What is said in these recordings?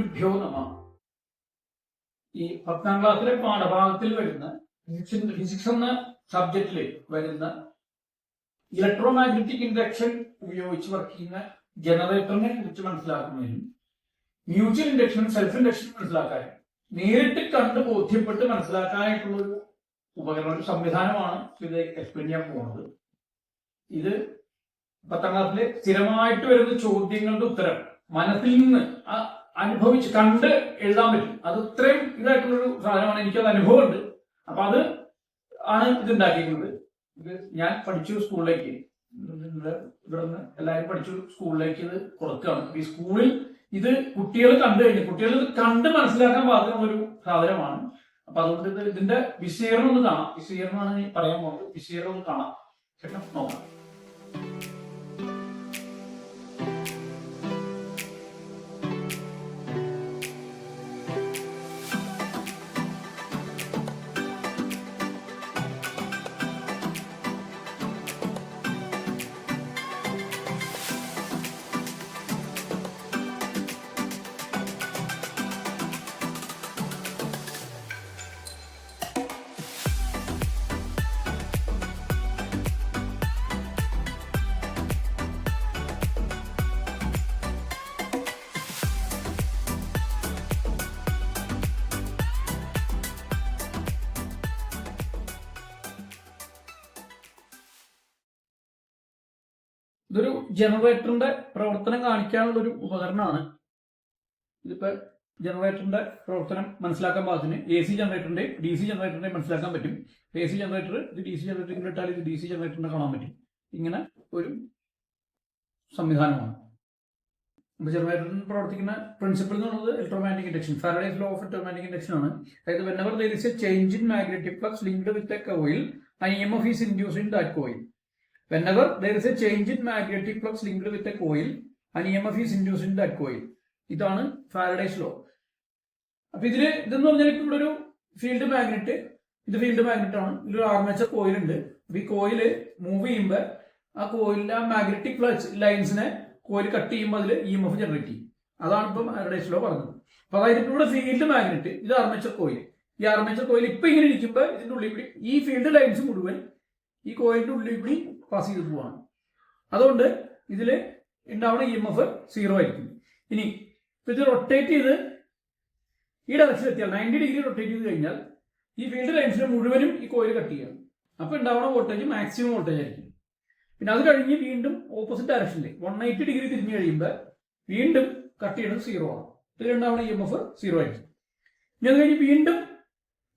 ശ്രീഗുരുഭ്യോ നമ. ഈ 10ാം ക്ലാസ്സിലെ പാഠഭാഗത്തിൽ വരുന്ന ഫിസിക്സ് എന്ന സബ്ജക്റ്റിൽ വരുന്ന ഇലക്ട്രോമാഗ്നറ്റിക് ഇൻഡക്ഷൻ ഉപയോഗിച്ച് വർക്ക് ചെയ്യുന്ന ജനറേറ്ററിനെ കുറിച്ച് മനസ്സിലാക്കുന്നതിനും മ്യൂച്വൽ ഇൻഡക്ഷൻ സെൽഫ് ഇൻഡക്ഷൻ മനസ്സിലാക്കാനും നേരിട്ട് കണ്ട് ബോധ്യപ്പെട്ട് മനസ്സിലാക്കാനായിട്ടുള്ള ഒരു ഉപകരണം, ഒരു സംവിധാനമാണ് ഇത് എക്സ്പ്ലെയിൻ ചെയ്യാൻ പോകുന്നത്. ഇത് 10ാം ക്ലാസ്സിലെ സ്ഥിരമായിട്ട് വരുന്ന ചോദ്യങ്ങളുടെ ഉത്തരം മനസ്സിൽ നിന്ന് അനുഭവിച്ച് കണ്ട് എഴുതാൻ പറ്റും. അത് ഇത്രയും ഇതായിട്ടുള്ളൊരു സാധനമാണ്. എനിക്കത് അനുഭവമുണ്ട്. അപ്പൊ അത് ആണ് ഇത് ഉണ്ടാക്കിയിരുന്നത്. ഇത് ഞാൻ പഠിച്ചു സ്കൂളിലേക്ക്, ഇവിടെ നിന്ന് എല്ലാവരും പഠിച്ചു സ്കൂളിലേക്ക് ഇത് കൊടുക്കുകയാണ്. ഈ സ്കൂളിൽ ഇത് കുട്ടികൾ കണ്ടു കഴിഞ്ഞു, കുട്ടികൾ ഇത് കണ്ട് മനസ്സിലാക്കാൻ പാകത്തിനുള്ളൊരു സാധനമാണ്. അപ്പൊ അതുകൊണ്ട് ഇതിന്റെ വിശീകരണം ഒന്ന് കാണാം. വിശീകരണമാണ് പറയാൻ പോകുന്നത്. വിശീകരണം ഒന്ന് കാണാം, ശേഷം നോക്കാം. ഇതൊരു ജനറേറ്ററിന്റെ പ്രവർത്തനം കാണിക്കാനുള്ള ഒരു ഉപകരണമാണ്. ഇതിപ്പോ ജനറേറ്ററിന്റെ പ്രവർത്തനം മനസ്സിലാക്കാൻ പാകത്തിന് AC ജനറേറ്ററിന്റെ DC ജനറേറ്ററിന്റെ മനസ്സിലാക്കാൻ പറ്റും. AC ജനറേറ്റർ ഇത് DC ജനറേറ്ററിൽ ഇട്ടാൽ ഇത് DC ജനറേറ്ററിനെ കാണാൻ പറ്റും. ഇങ്ങനെ ഒരു സംവിധാനമാണ്. ജനറേറ്ററിന് പ്രവർത്തിക്കുന്ന പ്രിൻസിപ്പിൾ എന്ന് പറയുന്നത് electromagnetic induction, Faraday's law of electromagnetic induction ആണ്. അതായത് whenever there is a change in magnetic flux linked with a coil, an EMF is induced in that coil. Whenever there is a change in magnetic flux linked with a coil, an EMF is induced in that coil. ഇതാണ് Faraday's law. അപ്പൊ ഇതെന്ന് പറഞ്ഞാൽ ഇപ്പൊ ഇവിടെ ഒരു field magnet, ഇത് field magnet ആണ്. ഇതിലൊരു ആർമേച്ചർ കോയിൽ ഉണ്ട്. അപ്പൊ ഈ കോയില് മൂവ് ചെയ്യുമ്പോൾ ആ കോയിലിലെ ആ മാഗ്നറ്റിക് ഫ്ലക്സ് ലൈൻസിനെ കോയിൽ കട്ട് ചെയ്യുമ്പോൾ അതിൽ EMF ജനറേറ്റ് ചെയ്യും. അതാണ് ഇപ്പം ഫാരഡേസ് ലോ പറഞ്ഞത്. അപ്പൊ അതായത് ഇപ്പൊ ഇവിടെ ഫീൽഡ് മാഗ്നറ്റ്, ഇത് ആർമേച്ചർ കോയിൽ. ഈ ആർമേച്ചർ കോയിൽ ഇപ്പൊ ഇങ്ങനെ ഇരിക്കുമ്പോൾ ഇതിന്റെ ഉള്ളിൽ കൂടി ഈ ഫീൽഡ് ലൈൻസ് മുഴുവൻ ഈ കോയിലിന്റെ ഉള്ളിൽ കൂടി പാസ് ചെയ്ത് പോവാണ്. അതുകൊണ്ട് ഇതിൽ ഉണ്ടാവുന്ന EMF 0 ആയിരിക്കും. ഇനി ഇത് റൊട്ടേറ്റ് ചെയ്ത് ഈ ഡയറക്ഷൻ എത്തിയാൽ 90 ഡിഗ്രി റൊട്ടേറ്റ് ചെയ്ത് കഴിഞ്ഞാൽ ഈ ഫീൽഡ് ലൈൻസിനെ മുഴുവനും ഈ കോയിൽ കട്ട് ചെയ്യണം. അപ്പൊ ഉണ്ടാവുന്ന വോൾട്ടേജ് മാക്സിമം വോൾട്ടേജ് ആയിരിക്കും. പിന്നെ അത് കഴിഞ്ഞ് വീണ്ടും ഓപ്പോസിറ്റ് ഡയറക്ഷനിൽ 180 ഡിഗ്രി തിരിഞ്ഞു കഴിയുമ്പോൾ വീണ്ടും കട്ട് ചെയ്യുന്നത് 0 ആണ്. ഇതിലുണ്ടാവുന്ന EMF 0 ആയിരിക്കും. ഇനി അത് കഴിഞ്ഞ് വീണ്ടും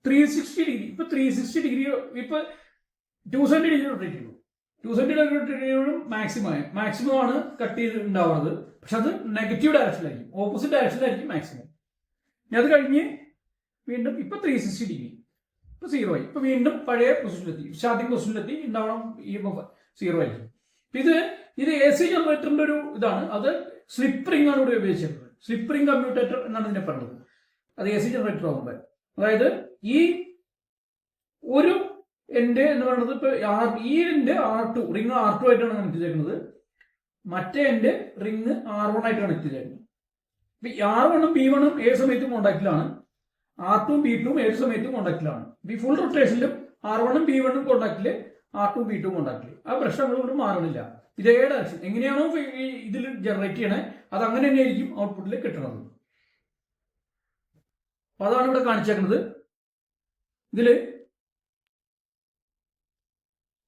360 ഡിഗ്രി, ഇപ്പൊ 360 ഡിഗ്രി ഇപ്പൊ 270 ഡിഗ്രി റൊട്ടേറ്റ് ചെയ്തു. 270 ഡിഗ്രിയോടും മാക്സിമം ആണ് കട്ട് ചെയ്ത് ഉണ്ടാവുന്നത്. പക്ഷെ അത് നെഗറ്റീവ് ഡയറക്ഷനിലായിരിക്കും, ഓപ്പോസിറ്റ് ഡയറക്ഷനിലായിരിക്കും മാക്സിമം. ഇനി അത് കഴിഞ്ഞ് വീണ്ടും ഇപ്പൊ 360 ഡിഗ്രി, ഇപ്പൊ 0 ആയി. ഇപ്പൊ വീണ്ടും പഴയ പൊസിഷനിലെത്തി, സ്റ്റാർട്ടിംഗ് പൊസിഷനിലെത്തി, ഉണ്ടാവണം EMF 0 ആയിരിക്കും. ഇത് AC ജനറേറ്ററിന്റെ ഒരു ഇതാണ്. അത് സ്ലിപ്പ് റിംഗ് ആണ് ഇവിടെ ഉപയോഗിച്ചിരുന്നത്. സ്ലിപ്പ് റിംഗ് കമ്മ്യൂട്ടേറ്റർ എന്നാണ് ഇതിനെ പറഞ്ഞത്. അത് AC ജനറേറ്റർ ആകുമ്പോൾ, അതായത് ഈ ഒരു എൻഡ് എന്ന് പറയുന്നത് ഇപ്പൊ ഈ എൻഡ് R2 റിംഗ് R2 ആയിട്ടാണ് കണക്ട് ചെയ്തേക്കുന്നത്. മറ്റേ എൻഡ് റിംഗ് R1 ആയിട്ട് കണക്ട് ചെയ്തേക്കുന്നത്. ഇപ്പൊ R1ഉം B1ഉം ഏത് സമയത്തും കോണ്ടാക്റ്റിലാണ്, R2ഉം B2ഉം ഏത് സമയത്തും കോണ്ടാക്റ്റിലാണ്. ഈ ഫുൾ റൊട്ടേഷനിലും R1ഉം B1ഉം കോണ്ടാക്റ്റില്, R2ഉം B2ഉം കോണ്ടാക്റ്റില്. ആ പ്രശ്നങ്ങൾ കൊണ്ട് മാറണില്ല. ഇതേ ഡയറക്ഷൻ എങ്ങനെയാണോ ഇതിൽ ജനറേറ്റ് ചെയ്യണേ അത് അങ്ങനെ തന്നെയായിരിക്കും ഔട്ട്പുട്ടിൽ കിട്ടണത്. അപ്പൊ അതാണ് ഇവിടെ കാണിച്ചേക്കുന്നത്. ഇതില്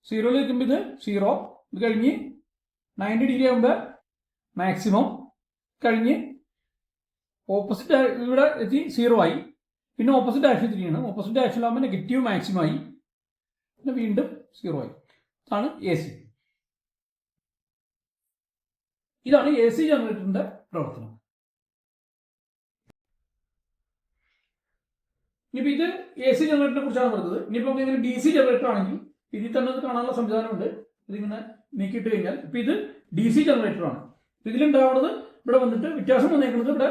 0 നിൽക്കുമ്പോൾ ഇത് 0, ഇത് കഴിഞ്ഞ് 90 ഡിഗ്രി ആകുമ്പോൾ മാക്സിമം കഴിഞ്ഞ് ഓപ്പോസിറ്റ് ഇവിടെ എത്തി 0 ആയി. പിന്നെ ഓപ്പോസിറ്റ് ഡയറക്ഷൻ തിരിയാണ്. ഓപ്പോസിറ്റ് ഡയറക്ഷനിലാകുമ്പോൾ നെഗറ്റീവ് മാക്സിമം ആയി, പിന്നെ വീണ്ടും 0 ആയി. ഇതാണ് AC. ഇതാണ് AC ജനറേറ്ററിന്റെ പ്രവർത്തനം. ഇനിയിപ്പോൾ ഇത് AC ജനറേറ്ററിനെ കുറിച്ചാണ് പറഞ്ഞത്. ഇനിയിപ്പോൾ ഇങ്ങനെ DC ജനറേറ്റർ ആണെങ്കിൽ ഇതിൽ തന്നെ അത് കാണാനുള്ള സംവിധാനമുണ്ട്. ഇതിങ്ങനെ നീക്കിയിട്ട് കഴിഞ്ഞാൽ ഇപ്പൊ ഇത് DC ജനറേറ്റർ ആണ്. ഇതിലുണ്ടാവുന്നത് ഇവിടെ വന്നിട്ട് വ്യത്യാസം വന്നേക്കുന്നത് ഇവിടെ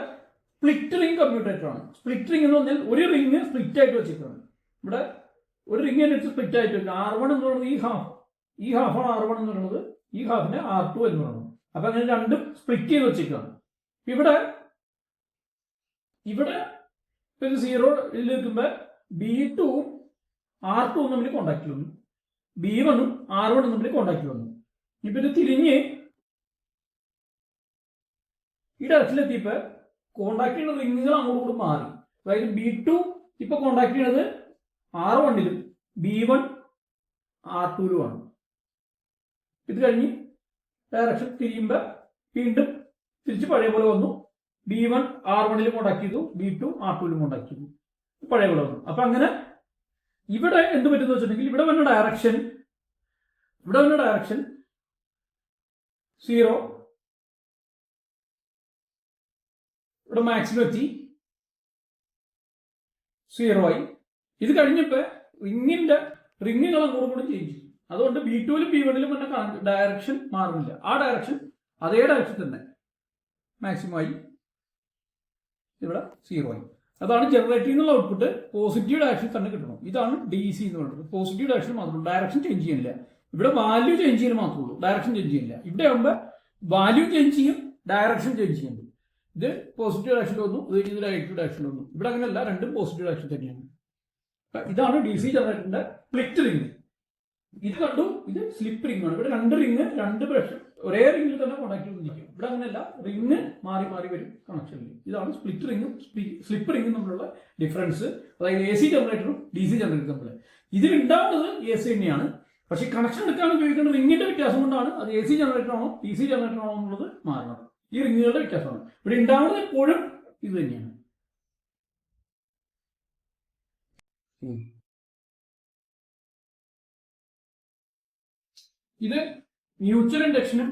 സ്പ്ലിറ്റ് റിംഗ് കമ്മ്യൂട്ടേറ്റർ ആണ്. സ്പ്ലിറ്റ് റിംഗ് എന്ന് പറഞ്ഞാൽ ഒരു റിംഗ് സ്പ്ലിറ്റ് ആയിട്ട് വെച്ചിരിക്കുകയാണ്. ഇവിടെ ഒരു റിംഗ് അനുസരിച്ച് സ്പ്ലിറ്റ് ആയിട്ട് വെക്കുക. R1 എന്ന് പറയുന്നത് ഈ ഹാഫാണ് R1 എന്ന് പറയുന്നത്, ഈ ഹാഫിനെ R2 എന്ന് പറയുന്നത്. അപ്പൊ അങ്ങനെ രണ്ടും സ്പ്ലിറ്റ് ചെയ്ത് വെച്ചിരിക്കുകയാണ്. ഇവിടെ ഇവിടെ ഒരു 0 നിൽക്കുമ്പോൾ B2 R2 തമ്മിൽ കോണ്ടാക്ട് വന്നു, B1 R1 തമ്മിൽ കോണ്ടാക്ട് വന്നു. ഇപ്പൊ ഇത് തിരിഞ്ഞ് ഈ ഡയറക്ഷനിലെത്തിയപ്പോൾ കോണ്ടാക്ട് ചെയ്യുന്ന റിങ്ങുകൾ അങ്ങോട്ട് മാറി. അതായത് B2 ഇപ്പൊ കോണ്ടാക്ട് ചെയ്യുന്നത് R1ലും B1 R2ലുമാണ്. ഇത് കഴിഞ്ഞ് ഡയറക്ഷൻ തിരിയുമ്പോൾ വീണ്ടും തിരിച്ച് പഴയ പോലെ വന്നു. B1 R1ലും കോണ്ടാക്ട് ചെയ്തു, B2 R2ലും കോണ്ടാക്ട് ചെയ്തു, പഴയ പോലെ വന്നു. അപ്പൊ അങ്ങനെ ഇവിടെ എന്ത് പറ്റുന്ന വെച്ചിട്ടുണ്ടെങ്കിൽ ഇവിടെ വന്ന ഡയറക്ഷൻ 0, ഇവിടെ മാക്സിമം എത്തി 0 ആയി. ഇത് കഴിഞ്ഞപ്പോ റിങ്ങുകൾ അങ്ങോട്ടും ചേഞ്ച് ചെയ്യും. അതുകൊണ്ട് B2ലും B1ലും വന്ന ഡയറക്ഷൻ മാറുന്നില്ല. ആ ഡയറക്ഷൻ അതേ ഡയറക്ഷൻ തന്നെ മാക്സിമം ആയി, ഇവിടെ 0 ആയി. അതാണ് ജനറേറ്ററിൽ നിന്നുള്ള ഔട്ട്പുട്ട് പോസിറ്റീവ് ഡയറക്ഷൻ തന്നെ കിട്ടണം. ഇതാണ് DC എന്ന് പറയുന്നത്. പോസിറ്റീവ് ഡയറക്ഷൻ മാത്രമേ, ഡയറക്ഷൻ ചേഞ്ച് ചെയ്യുന്നില്ല. ഇവിടെ വാല്യൂ ചേഞ്ച് ചെയ്യാൻ മാത്രമേ ഉള്ളൂ, ഡയറക്ഷൻ ചേഞ്ച് ചെയ്യുന്നില്ല. ഇവിടെ ആകുമ്പോൾ വാല്യൂ ചേഞ്ച് ചെയ്യും, ഡയറക്ഷൻ ചേഞ്ച് ചെയ്യുന്നുണ്ട്. ഇത് പോസിറ്റീവ് ഡയറക്ഷനിൽ വന്നു, ഇത് നെഗറ്റീവ് ഡയറക്ഷനിൽ വന്നു. ഇവിടെ അങ്ങനെയല്ല, രണ്ടും പോസിറ്റീവ് ഡയറക്ഷൻ തന്നെയാണ്. ഇതാണ് DC ജനറേറ്ററിന്റെ സ്പ്ലിറ്റ് റിംഗ്. ഇത് കണ്ടു, ഇത് സ്ലിപ്പ് റിംഗ് ആണ്. ഇവിടെ രണ്ട് റിംഗ്, രണ്ട് ബ്രഷ് ഒരേ റിംഗിൽ തന്നെ കോണ്ടാക്ട് ചെയ്തിരിക്കും. ഇവിടെ അങ്ങനെയല്ല, റിംഗ് മാറി മാറി വരും കണക്ഷനിൽ. ഇതാണ് സ്പ്ലിറ്റ് റിംഗും സ്ലിപ്പ് റിംഗും തമ്മിലുള്ള ഡിഫറൻസ്. അതായത് AC ജനറേറ്ററും DC ജനറേറ്ററും തമ്മിൽ. ഇതിലുണ്ടാവുന്നത് AC തന്നെയാണ്, പക്ഷെ കണക്ഷൻ എടുക്കാൻ ഉപയോഗിക്കുന്ന റിംഗിന്റെ വ്യത്യാസം കൊണ്ടാണ് അത് AC ജനറേറ്റർ ആണോ DC ജനറേറ്റർ ആണോ എന്നുള്ളത് മാറുന്നത്. ഈ റിംഗുകളുടെ വ്യത്യാസമാണ്. ഇവിടെ ഉണ്ടാവുന്നത് എപ്പോഴും ഇത് തന്നെയാണ്. ഇത് മ്യൂച്വൽ ഇൻഡക്ഷനും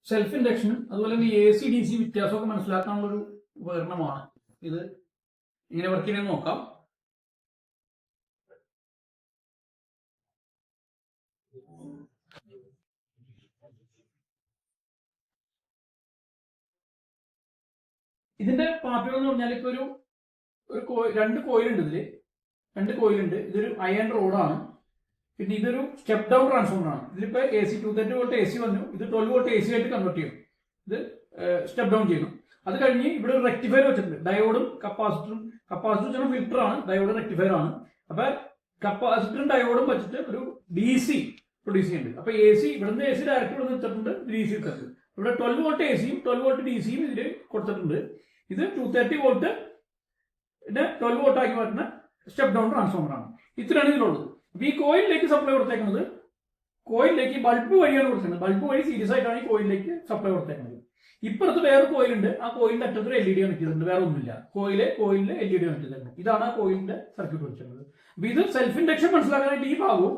സെൽഫ് ഇൻഡക്ഷനും അതുപോലെ തന്നെ AC DC വ്യത്യാസമൊക്കെ മനസ്സിലാക്കാനുള്ള ഒരു ഉപകരണമാണ്. ഇത് ഇങ്ങനെ വർക്ക് ചെയ്യുന്നത് നോക്കാം. ഇതിന്റെ പാർട്ടുകൾ എന്ന് പറഞ്ഞാൽ ഇപ്പൊ രണ്ട് കോയിലുണ്ട്. രണ്ട് കോയിലുണ്ട്. ഇതൊരു അയൺ റോഡാണ്. പിന്നെ ഇതൊരു സ്റ്റെപ്പ് ഡൗൺ ട്രാൻസ്ഫോമർ ആണ്. ഇതിലിപ്പോ AC 230 വോൾട്ട് AC വന്നു, ഇത് 12 വോൾട്ട് AC ആയിട്ട് കൺവേർട്ട് ചെയ്യും. ഇത് സ്റ്റെപ്പ് ഡൗൺ ചെയ്യുന്നു. അത് കഴിഞ്ഞ് ഇവിടെ ഒരു റെക്ടിഫയർ വെച്ചിട്ടുണ്ട്. ഡയോഡും കപ്പാസിറ്ററും ഫിൽറ്റർ ആണ്, ഡയോഡ് റെക്ടിഫയർ ആണ്. അപ്പൊ കപ്പാസിറ്ററും ഡയോഡും വെച്ചിട്ട് ഒരു DC പ്രൊഡ്യൂസ് ചെയ്യുന്നുണ്ട്. അപ്പൊ AC ഇവിടുന്ന് AC ഡയറക്റ്റ് ഇവിടെ നിർത്തിട്ടുണ്ട്, DC ഇട്ടത്. ഇവിടെ 12 വോൾട്ട് ACയും 12 വോൾട്ട് DCയും ഇതിൽ കൊടുത്തിട്ടുണ്ട്. ഇത് 230 വോൾട്ട് 12 വോൾട്ട് ആക്കി മാറ്റുന്ന സ്റ്റെപ്പ് ഡൗൺ ട്രാൻസ്ഫോമർ ആണ്. ഇത്രയാണ് ഇതിലുള്ളത്. അപ്പൊ ഈ കോയിലിലേക്ക് സപ്ലൈ കൊടുത്തേക്കുന്നത്, കോയിലിലേക്ക് ബൾബ് വഴിയാണ് കൊടുക്കുന്നത്. ബൾബ് വഴി സീരീസ് ആയിട്ടാണ് ഈ കോയിലിലേക്ക് സപ്ലൈ കൊടുത്തേക്കുന്നത്. ഇപ്പുറത്ത് വേറെ കോയിലുണ്ട്, ആ കോയിലിന്റെ അറ്റത്തൊരു LED കണക്ട് ചെയ്തിട്ടുണ്ട്, വേറെ ഒന്നുമില്ല. കോയിലിൽ LED കണക്ട് ചെയ്തിട്ടുണ്ട്. ഇതാണ് ആ കോയിലിന്റെ സർക്യൂട്ട് വെച്ചിട്ടുള്ളത്. അപ്പൊ ഇത് സെൽഫ് ഇൻഡക്ഷൻ മനസ്സിലാക്കാനായിട്ട് ഈ ഭാഗവും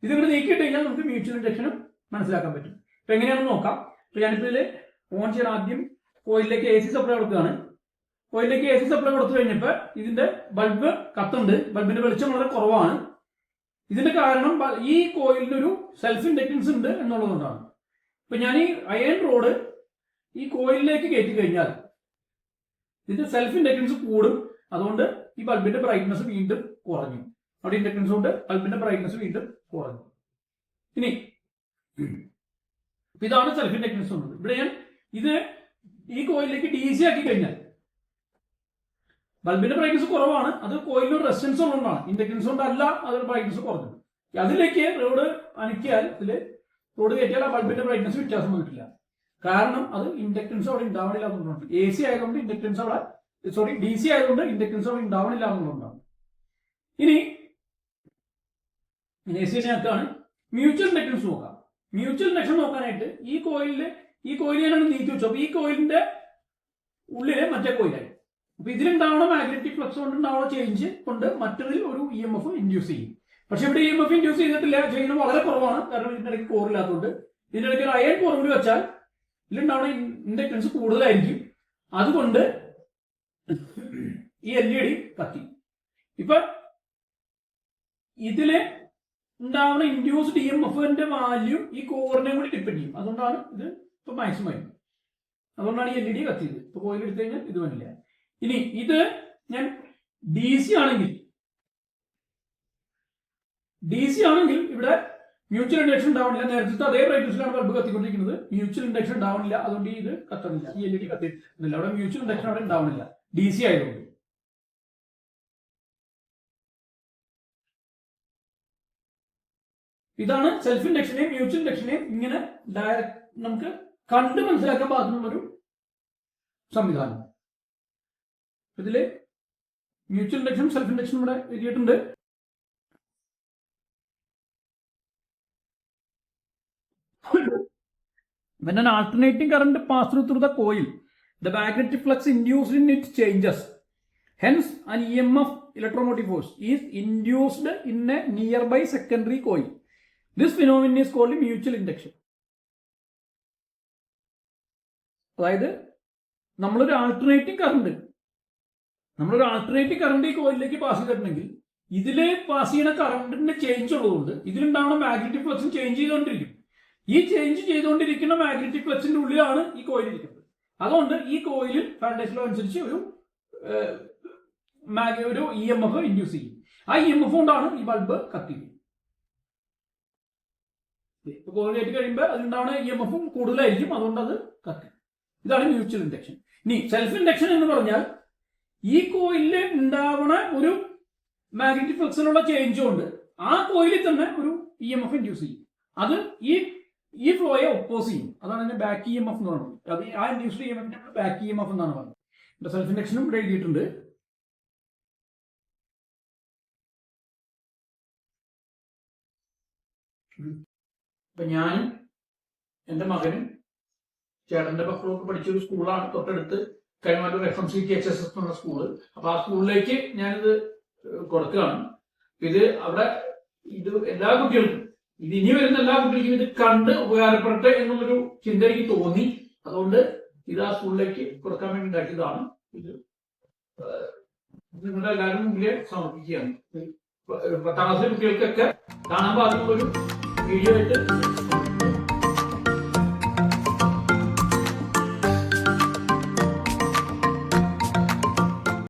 ഇത് ഇവിടെ നീക്കിയിട്ട് കഴിഞ്ഞാൽ നമുക്ക് മ്യൂച്വൽ ഇൻഡക്ഷനും മനസ്സിലാക്കാൻ പറ്റും. അപ്പൊ എങ്ങനെയാണെന്ന് നോക്കാം. അപ്പൊ ഞാനിപ്പോ ഇതിൽ ഓൺ ചെയ്യാൻ ആദ്യം കോയിലിലേക്ക് AC സപ്ലൈ കൊടുക്കുകയാണ്. കോയിലിലേക്ക് AC സപ്ലൈ കൊടുത്തു കഴിഞ്ഞപ്പോൾ ഇതിന്റെ ബൾബ് കത്തുണ്ട്, ബൾബിന്റെ വെളിച്ചം വളരെ കുറവാണ്. ഇതിന്റെ കാരണം ഈ കോയിലിനൊരു സെൽഫ് ഇൻഡക്റ്റൻസ് ഉണ്ട് എന്നുള്ളതുകൊണ്ടാണ്. ഇപ്പൊ ഞാൻ ഈ അയൺ റോഡ് ഈ കോയിലിലേക്ക് കയറ്റി കഴിഞ്ഞാൽ ഇതിന്റെ സെൽഫ് ഇൻഡക്റ്റൻസ് കൂടും. അതുകൊണ്ട് ഈ ബൾബിന്റെ ബ്രൈറ്റ്നസ് വീണ്ടും കുറഞ്ഞു. അവിടെ ഇൻഡക്റ്റൻസ് കൊണ്ട് ബൾബിന്റെ ബ്രൈറ്റ്നസ് വീണ്ടും കുറഞ്ഞു. ഇനി ഇതാണ് സെൽഫ് ഇൻഡക്റ്റൻസ് ഉള്ളത്. ഇവിടെ ഞാൻ ഇത് ഈ കോയിലിലേക്ക് DC ആക്കി കഴിഞ്ഞാൽ ബൾബിന്റെ ബ്രൈറ്റ്നസ് കുറവാണ്. അത് കോയിലിനൊരു റെസിസ്റ്റൻസ് ഉള്ളതുകൊണ്ടാണ്, ഇൻഡക്റ്റൻസ് കൊണ്ടല്ല അതൊരു ബ്രൈറ്റ്നസ് കുറഞ്ഞു. അതിലേക്ക് റോഡ് അനക്കിയാൽ റോഡ് കയറ്റിയാൽ ആ ബൾബിന്റെ ബ്രൈറ്റ്നസ് വ്യത്യാസം വന്നിട്ടില്ല. കാരണം അത് ഇൻഡക്റ്റൻസ് അവിടെ ഉണ്ടാവണില്ല എന്നുള്ളതാണ്. AC ആയതുകൊണ്ട് ഇൻഡക്റ്റൻസ് അവിടെ DC ആയതുകൊണ്ട് ഇൻഡക്റ്റൻസ് അവിടെ ഉണ്ടാവണില്ല എന്നുള്ളതാണ്. ഇനി AC ആക്കാണ് മ്യൂച്വൽ ഇൻഡക്റ്റൻസ് നോക്കാം. മ്യൂച്വൽ ഇൻഡക്ഷൻ നോക്കാനായിട്ട് ഈ കോയിൽ ഞാനാണ് നീക്കി വെച്ചു. അപ്പൊ ഈ കോയിലിന്റെ ഉള്ളിലെ മറ്റേ കോയിലായി. അപ്പൊ ഇതിലുണ്ടാവണ മാഗ്നറ്റിക് ഫ്ലക്സ് കൊണ്ട് ഉണ്ടാവുന്ന ചേഞ്ച് കൊണ്ട് മറ്റൊരു ഒരു EMF ഇൻഡ്യൂസ് ചെയ്യും. പക്ഷെ ഇവിടെ EMF ഇൻഡ്യൂസ് ചെയ്തിട്ടില്ല, ചെയ്യുന്നത് വളരെ കുറവാണ്. കാരണം ഇതിന്റെ ഇടയ്ക്ക് കോറില്ലാത്തതുകൊണ്ട്. ഇതിന്റെ ഇടയ്ക്ക് ഒരു അയൺ കോർ കൂടി വെച്ചാൽ ഇതിലുണ്ടാവുന്ന ഇൻഡക്റ്റൻസ് കൂടുതലായിരിക്കും. അതുകൊണ്ട് ഈ LED കത്തി. ഇപ്പൊ ഇതില് ഉണ്ടാവുന്ന ഇൻഡ്യൂസ്ഡ് EMFന്റെ വാല്യൂ ഈ കോറിനെയും കൂടി ഡിപ്പെൻഡ് ചെയ്യും. അതുകൊണ്ടാണ് ഇത് ഇപ്പൊ മാക്സിമം ആയി. അതുകൊണ്ടാണ് ഈ LED കത്തിയത്. ഇപ്പൊ കോയിൽ എടുത്തു കഴിഞ്ഞാൽ ഇത് വന്നില്ല. ഇനി ഇത് ഞാൻ DC ആണെങ്കിൽ ഇവിടെ മ്യൂച്വൽ ഇൻഡക്ഷൻ ഉണ്ടാവണില്ല. നേരത്തെ അതേ ബ്രൈറ്റ്നസിലാണ് ബൾബ് കത്തിക്കൊണ്ടിരിക്കുന്നത്. മ്യൂച്വൽ ഇൻഡക്ഷൻ ഉണ്ടാവണില്ല. അതുകൊണ്ട് ഇത് കത്തുന്നില്ല, ഈ LED കത്തിയിട്ടില്ല. അവിടെ മ്യൂച്വൽ ഇൻഡക്ഷൻ അവിടെ ഉണ്ടാവണില്ല DC ആയതുകൊണ്ട്. ഇതാണ് സെൽഫ് ഇൻഡക്ഷനെയും മ്യൂച്വൽ ഇൻഡക്ഷനെയും ഇങ്ങനെ ഡയറക്റ്റ് നമുക്ക് കണ്ട് മനസ്സിലാക്കാൻ പാകത്തിനുള്ളൊരു സംവിധാനം. ഇതില് മ്യൂച്വൽ ഇൻഡക്ഷൻ സെൽഫ് ഇൻഡക്ഷൻ ഇവിടെ എഴുതിയിട്ടുണ്ട്. When an alternating current passes through the coil, the magnetic flux induced in it changes. Hence, an EMF, electromotive force, is induced in a nearby secondary coil. This phenomenon is called mutual induction. അതായത് നമ്മളൊരു alternating current ഈ കോയിലിലേക്ക് pass ചെയ്തിട്ടുണ്ടെങ്കിൽ ഇതിലെ pass ചെയ്യുന്ന കറണ്ടിന്റെ change ഉള്ളതുകൊണ്ട് ഇതിലുണ്ടാവുന്ന magnetic ഫ്ലക്സും change ചെയ്തുകൊണ്ടിരിക്കും. ഈ ചേഞ്ച് ചെയ്തുകൊണ്ടിരിക്കുന്ന മാഗ്നറ്റിക് ഫ്ലക്സിന്റെ ഉള്ളിലാണ് ഈ കോയിൽ ഇരിക്കുന്നത്. അതുകൊണ്ട് ഈ കോയിലിൽ ഫാരഡേസ് ലോ അനുസരിച്ച് ഒരു EMF ഇൻഡ്യൂസ് ചെയ്യും. ആ EMF കൊണ്ടാണ് ഈ ബൾബ് കത്തിക്കുന്നത്. കോയിൽ കയറ്റി കഴിയുമ്പോൾ അതിലുണ്ടാവുന്ന EMF കൂടുതലായിരിക്കും, അതുകൊണ്ട് അത് കത്തി. ഇതാണ് മ്യൂച്വൽ ഇൻഡക്ഷൻ. ഇനി സെൽഫ് ഇൻഡക്ഷൻ എന്ന് പറഞ്ഞാൽ ഈ കോയിലിൽ ഉണ്ടാവുന്ന ഒരു മാഗ്നറ്റിക് ഫ്ലക്സിലുള്ള ചേഞ്ച് കൊണ്ട് ആ കോയിലിൽ തന്നെ ഒരു EMF ഇൻഡ്യൂസ് ചെയ്യും. അത് ഈ ഫ്ലോയെ ഒപ്പോസ് ചെയ്യും. അതാണ് അതിന്റെ ബാക്ക് EMF എന്ന് പറയുന്നത്. അത് ആ ഇൻഡ്യൂസ്ഡ് EMF ബാക്ക് EMF എന്നാണ് പറയുന്നത്. സെൽഫ് ഇൻഡക്ഷനും ഇവിടെ എഴുതിയിട്ടുണ്ട്. ഇപ്പൊ ഞാനും എന്റെ മകനും ചേട്ടന്റെ മക്കളൊക്കെ പഠിച്ചൊരു സ്കൂളാണ് തൊട്ടടുത്ത്, കൈമാറ്റൂർ FMC THSS എന്നുള്ള സ്കൂള്. അപ്പൊ ആ സ്കൂളിലേക്ക് ഞാനിത് കൊടുക്കുകയാണ്. ഇത് അവിടെ എല്ലാ കുട്ടികൾക്കും, ഇനി വരുന്ന എല്ലാ കുട്ടികൾക്കും ഇത് കണ്ട് ഉപകാരപ്പെടട്ടെ എന്നുള്ളൊരു ചിന്ത എനിക്ക് തോന്നി. അതുകൊണ്ട് ഇത് ആ സ്കൂളിലേക്ക് കൊടുക്കാൻ വേണ്ടി ഉണ്ടാക്കിയതാണ്. ഇത് നിങ്ങളുടെ എല്ലാവരും മുമ്പിൽ സമർപ്പിക്കുകയാണ്. 10ാം ക്ലാസ്സിലെ കുട്ടികൾക്കൊക്കെ കാണാൻ പാകത്തിനുള്ളൊരു വീഡിയോ ആയിട്ട്